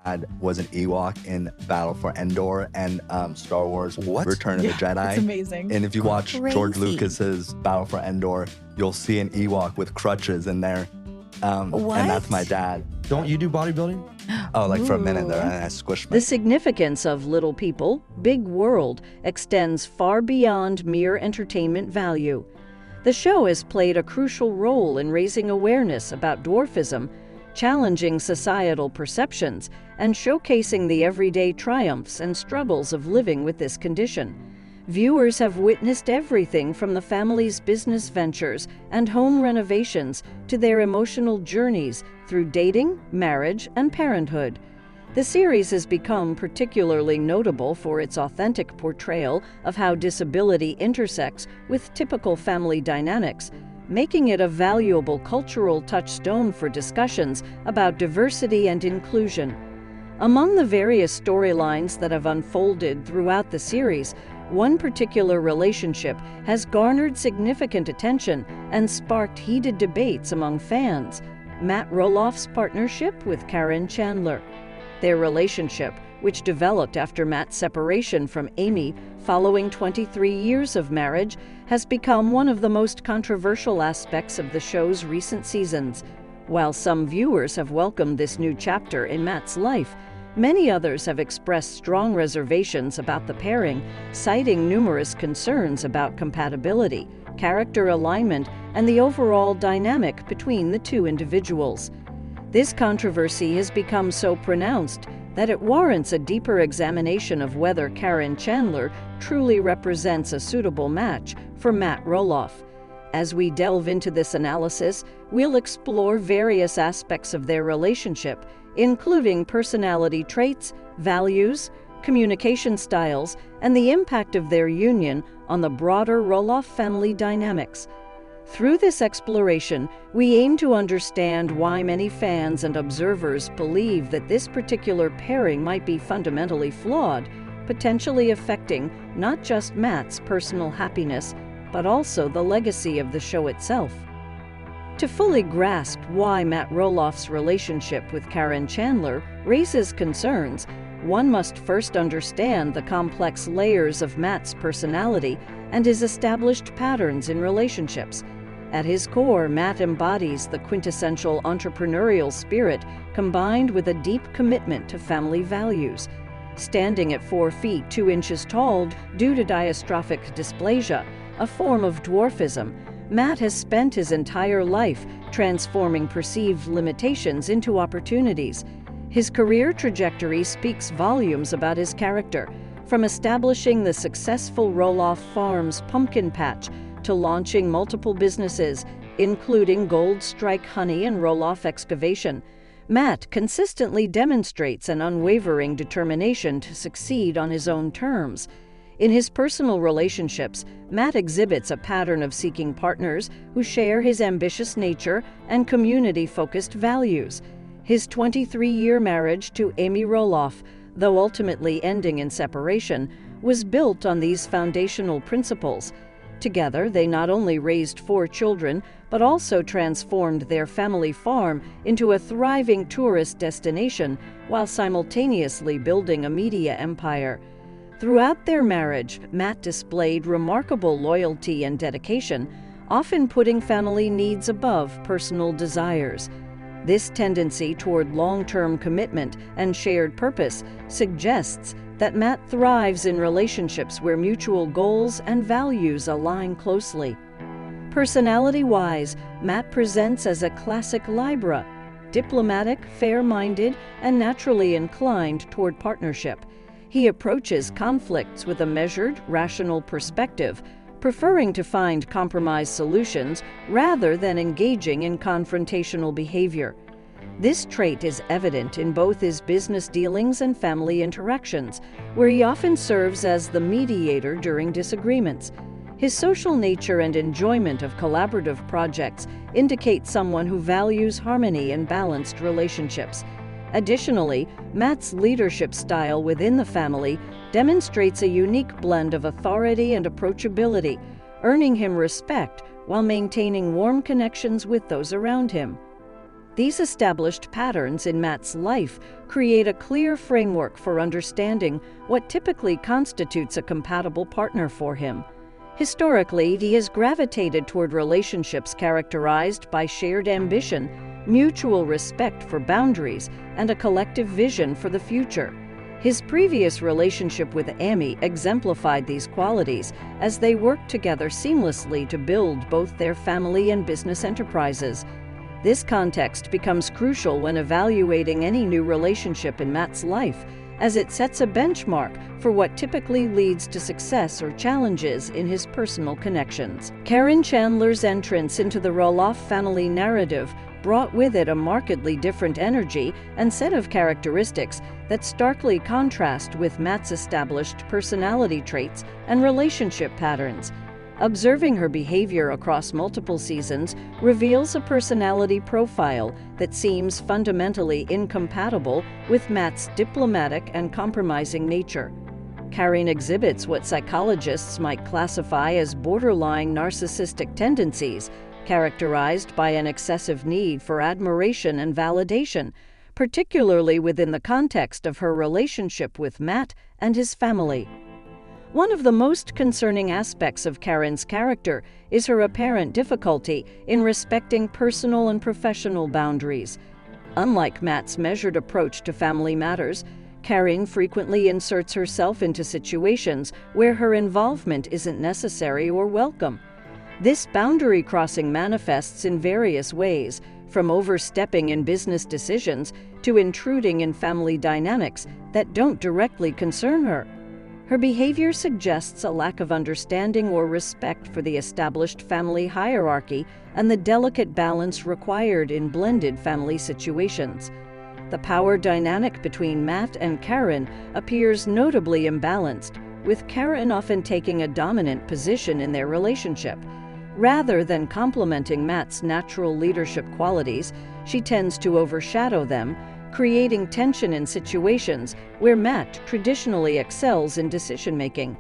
dad was an Ewok in Battle for Endor and Star Wars What? Return of the Jedi. It's amazing. And if you watch George Crazy. Lucas's Battle for Endor, you'll see an Ewok with crutches in there. And that's my dad. Don't you do bodybuilding? Oh, like for a minute there, and I squished my The significance of Little People, Big World extends far beyond mere entertainment value. The show has played a crucial role in raising awareness about dwarfism, challenging societal perceptions, and showcasing the everyday triumphs and struggles of living with this condition. Viewers have witnessed everything from the family's business ventures and home renovations to their emotional journeys through dating, marriage, and parenthood. The series has become particularly notable for its authentic portrayal of how disability intersects with typical family dynamics, making it a valuable cultural touchstone for discussions about diversity and inclusion. Among the various storylines that have unfolded throughout the series, one particular relationship has garnered significant attention and sparked heated debates among fans: Matt Roloff's partnership with Karen Chandler. Their relationship, which developed after Matt's separation from Amy following 23 years of marriage, has become one of the most controversial aspects of the show's recent seasons. While some viewers have welcomed this new chapter in Matt's life, many others have expressed strong reservations about the pairing, citing numerous concerns about compatibility, character alignment, and the overall dynamic between the two individuals. This controversy has become so pronounced that it warrants a deeper examination of whether Karen Chandler truly represents a suitable match for Matt Roloff. As we delve into this analysis, we'll explore various aspects of their relationship, including personality traits, values, communication styles, and the impact of their union on the broader Roloff family dynamics. Through this exploration, we aim to understand why many fans and observers believe that this particular pairing might be fundamentally flawed, potentially affecting not just Matt's personal happiness, but also the legacy of the show itself. To fully grasp why Matt Roloff's relationship with Karen Chandler raises concerns, one must first understand the complex layers of Matt's personality and his established patterns in relationships. At his core, Matt embodies the quintessential entrepreneurial spirit combined with a deep commitment to family values. Standing at 4 feet 2 inches tall due to dystrophic dysplasia, a form of dwarfism, Matt has spent his entire life transforming perceived limitations into opportunities. His career trajectory speaks volumes about his character, from establishing the successful Roloff Farms pumpkin patch to launching multiple businesses, including Gold Strike Honey and Roloff Excavation. Matt consistently demonstrates an unwavering determination to succeed on his own terms. In his personal relationships, Matt exhibits a pattern of seeking partners who share his ambitious nature and community-focused values. His 23-year marriage to Amy Roloff, though ultimately ending in separation, was built on these foundational principles. Together, they not only raised 4 children, but also transformed their family farm into a thriving tourist destination while simultaneously building a media empire. Throughout their marriage, Matt displayed remarkable loyalty and dedication, often putting family needs above personal desires. This tendency toward long-term commitment and shared purpose suggests that Matt thrives in relationships where mutual goals and values align closely. Personality-wise, Matt presents as a classic Libra, diplomatic, fair-minded, and naturally inclined toward partnership. He approaches conflicts with a measured, rational perspective, preferring to find compromise solutions rather than engaging in confrontational behavior. This trait is evident in both his business dealings and family interactions, where he often serves as the mediator during disagreements. His social nature and enjoyment of collaborative projects indicate someone who values harmony and balanced relationships. Additionally, Matt's leadership style within the family demonstrates a unique blend of authority and approachability, earning him respect while maintaining warm connections with those around him. These established patterns in Matt's life create a clear framework for understanding what typically constitutes a compatible partner for him. Historically, he has gravitated toward relationships characterized by shared ambition, mutual respect for boundaries, and a collective vision for the future. His previous relationship with Amy exemplified these qualities as they worked together seamlessly to build both their family and business enterprises. This context becomes crucial when evaluating any new relationship in Matt's life, as it sets a benchmark for what typically leads to success or challenges in his personal connections. Karen Chandler's entrance into the Roloff family narrative brought with it a markedly different energy and set of characteristics that starkly contrast with Matt's established personality traits and relationship patterns. Observing her behavior across multiple seasons reveals a personality profile that seems fundamentally incompatible with Matt's diplomatic and compromising nature. Karen exhibits what psychologists might classify as borderline narcissistic tendencies, characterized by an excessive need for admiration and validation, particularly within the context of her relationship with Matt and his family. One of the most concerning aspects of Karen's character is her apparent difficulty in respecting personal and professional boundaries. Unlike Matt's measured approach to family matters, Karen frequently inserts herself into situations where her involvement isn't necessary or welcome. This boundary crossing manifests in various ways, from overstepping in business decisions to intruding in family dynamics that don't directly concern her. Her behavior suggests a lack of understanding or respect for the established family hierarchy and the delicate balance required in blended family situations. The power dynamic between Matt and Karen appears notably imbalanced, with Karen often taking a dominant position in their relationship. Rather than complementing Matt's natural leadership qualities, she tends to overshadow them, creating tension in situations where Matt traditionally excels in decision-making.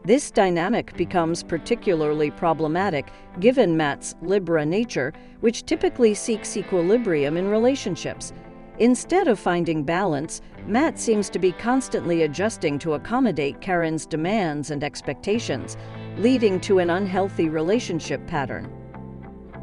This dynamic becomes particularly problematic given Matt's Libra nature, which typically seeks equilibrium in relationships. Instead of finding balance, Matt seems to be constantly adjusting to accommodate Karen's demands and expectations, leading to an unhealthy relationship pattern.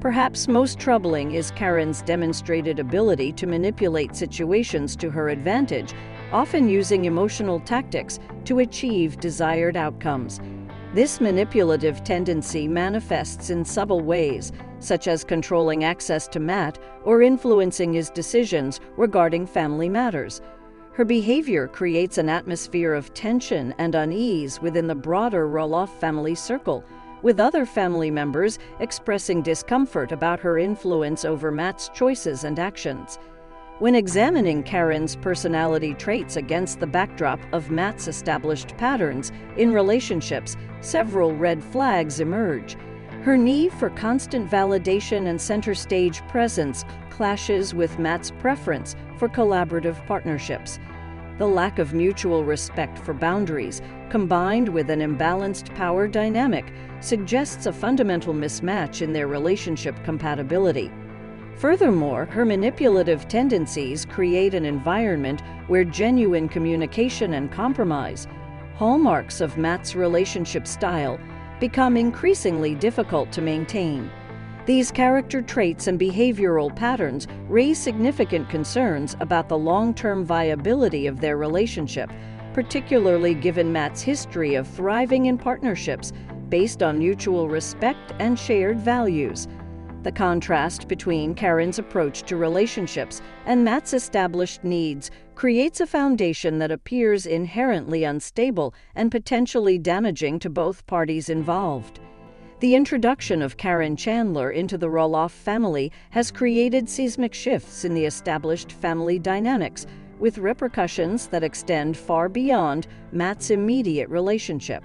Perhaps most troubling is Karen's demonstrated ability to manipulate situations to her advantage, often using emotional tactics to achieve desired outcomes. This manipulative tendency manifests in subtle ways, such as controlling access to Matt or influencing his decisions regarding family matters. Her behavior creates an atmosphere of tension and unease within the broader Roloff family circle, with other family members expressing discomfort about her influence over Matt's choices and actions. When examining Karen's personality traits against the backdrop of Matt's established patterns in relationships, several red flags emerge. Her need for constant validation and center stage presence clashes with Matt's preference for collaborative partnerships. The lack of mutual respect for boundaries, combined with an imbalanced power dynamic, suggests a fundamental mismatch in their relationship compatibility. Furthermore, her manipulative tendencies create an environment where genuine communication and compromise, hallmarks of Matt's relationship style, become increasingly difficult to maintain. These character traits and behavioral patterns raise significant concerns about the long-term viability of their relationship, particularly given Matt's history of thriving in partnerships based on mutual respect and shared values. The contrast between Karen's approach to relationships and Matt's established needs creates a foundation that appears inherently unstable and potentially damaging to both parties involved. The introduction of Karen Chandler into the Roloff family has created seismic shifts in the established family dynamics, with repercussions that extend far beyond Matt's immediate relationship.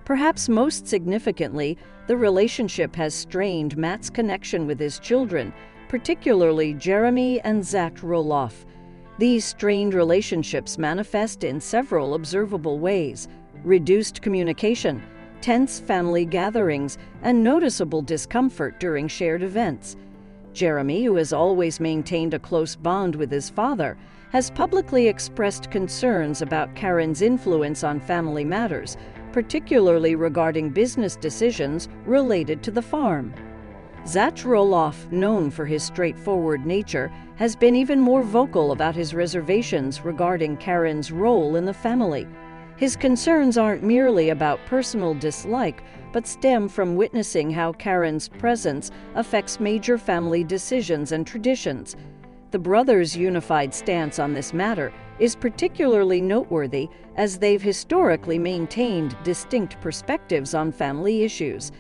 Perhaps most significantly, the relationship has strained Matt's connection with his children, particularly Jeremy and Zach Roloff. These strained relationships manifest in several observable ways: reduced communication, tense family gatherings, and noticeable discomfort during shared events. Jeremy, who has always maintained a close bond with his father, has publicly expressed concerns about Karen's influence on family matters, particularly regarding business decisions related to the farm. Zach Roloff, known for his straightforward nature, has been even more vocal about his reservations regarding Karen's role in the family. His concerns aren't merely about personal dislike, but stem from witnessing how Karen's presence affects major family decisions and traditions. The brothers' unified stance on this matter is particularly noteworthy, as they've historically maintained distinct perspectives on family issues.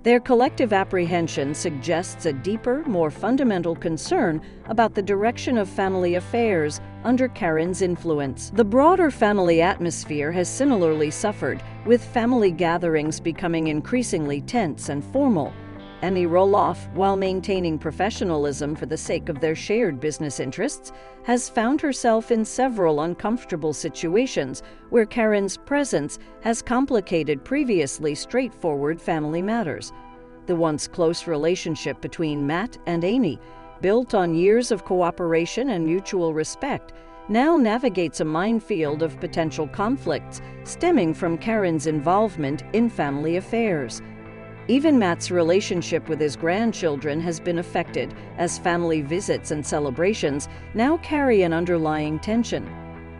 Their collective apprehension suggests a deeper, more fundamental concern about the direction of family affairs under Karen's influence. The broader family atmosphere has similarly suffered, with family gatherings becoming increasingly tense and formal. Amy Roloff, while maintaining professionalism for the sake of their shared business interests, has found herself in several uncomfortable situations where Karen's presence has complicated previously straightforward family matters. The once close relationship between Matt and Amy, built on years of cooperation and mutual respect, now navigates a minefield of potential conflicts stemming from Karen's involvement in family affairs. Even Matt's relationship with his grandchildren has been affected, as family visits and celebrations now carry an underlying tension.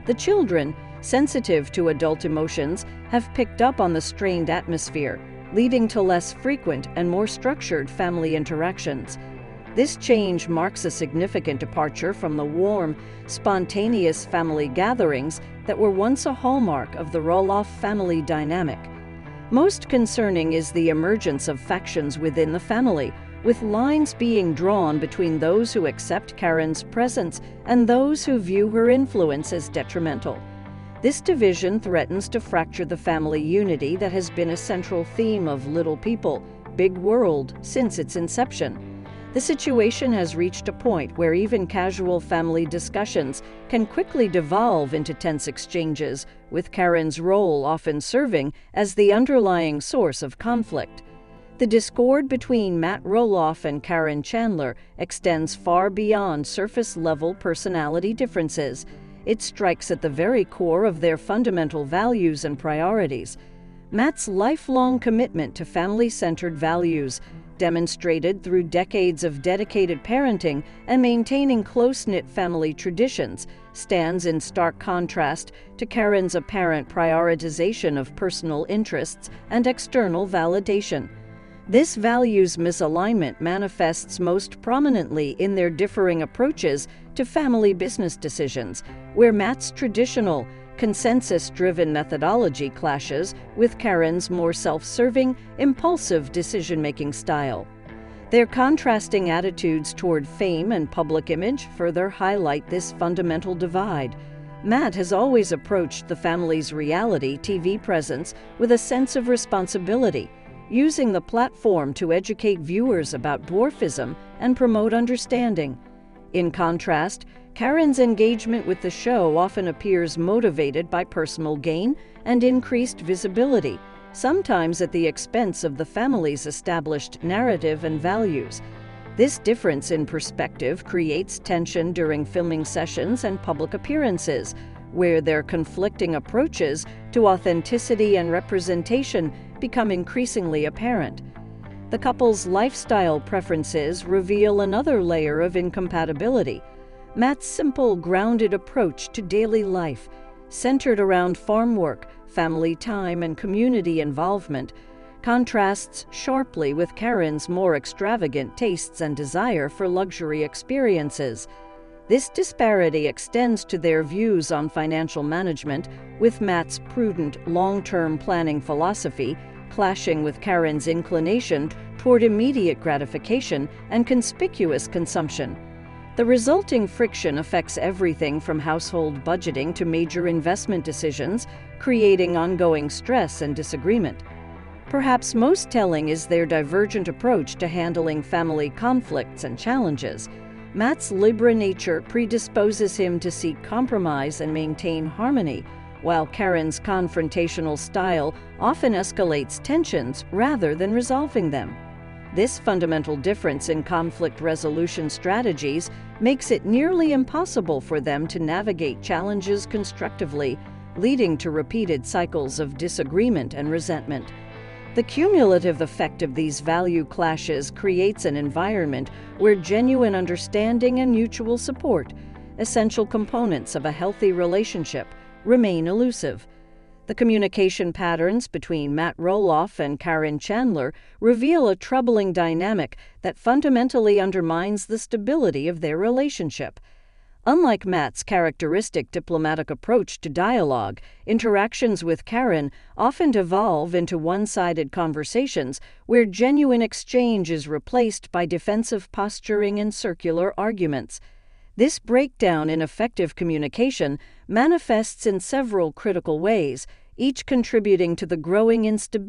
The children, sensitive to adult emotions, have picked up on the strained atmosphere, leading to less frequent and more structured family interactions. This change marks a significant departure from the warm, spontaneous family gatherings that were once a hallmark of the Roloff family dynamic. Most concerning is the emergence of factions within the family, with lines being drawn between those who accept Karen's presence and those who view her influence as detrimental. This division threatens to fracture the family unity that has been a central theme of Little People, Big World since its inception. The situation has reached a point where even casual family discussions can quickly devolve into tense exchanges, with Karen's role often serving as the underlying source of conflict. The discord between Matt Roloff and Karen Chandler extends far beyond surface-level personality differences. It strikes at the very core of their fundamental values and priorities. Matt's lifelong commitment to family-centered values, demonstrated through decades of dedicated parenting and maintaining close-knit family traditions, stands in stark contrast to Karen's apparent prioritization of personal interests and external validation. This values misalignment manifests most prominently in their differing approaches to family business decisions, where Matt's traditional, consensus-driven methodology clashes with Karen's more self-serving, impulsive decision-making style. Their contrasting attitudes toward fame and public image further highlight this fundamental divide. Matt has always approached the family's reality TV presence with a sense of responsibility, using the platform to educate viewers about dwarfism and promote understanding. In contrast, Karen's engagement with the show often appears motivated by personal gain and increased visibility, sometimes at the expense of the family's established narrative and values. This difference in perspective creates tension during filming sessions and public appearances, where their conflicting approaches to authenticity and representation become increasingly apparent. The couple's lifestyle preferences reveal another layer of incompatibility. Matt's simple, grounded approach to daily life, centered around farm work, family time, and community involvement, contrasts sharply with Karen's more extravagant tastes and desire for luxury experiences. This disparity extends to their views on financial management, with Matt's prudent, long-term planning philosophy clashing with Karen's inclination toward immediate gratification and conspicuous consumption. The resulting friction affects everything from household budgeting to major investment decisions, creating ongoing stress and disagreement. Perhaps most telling is their divergent approach to handling family conflicts and challenges. Matt's Libra nature predisposes him to seek compromise and maintain harmony, while Karen's confrontational style often escalates tensions rather than resolving them. This fundamental difference in conflict resolution strategies makes it nearly impossible for them to navigate challenges constructively, leading to repeated cycles of disagreement and resentment. The cumulative effect of these value clashes creates an environment where genuine understanding and mutual support, essential components of a healthy relationship, remain elusive. The communication patterns between Matt Roloff and Karen Chandler reveal a troubling dynamic that fundamentally undermines the stability of their relationship. Unlike Matt's characteristic diplomatic approach to dialogue, interactions with Karen often devolve into one-sided conversations where genuine exchange is replaced by defensive posturing and circular arguments. This breakdown in effective communication manifests in several critical ways, each contributing to the growing instability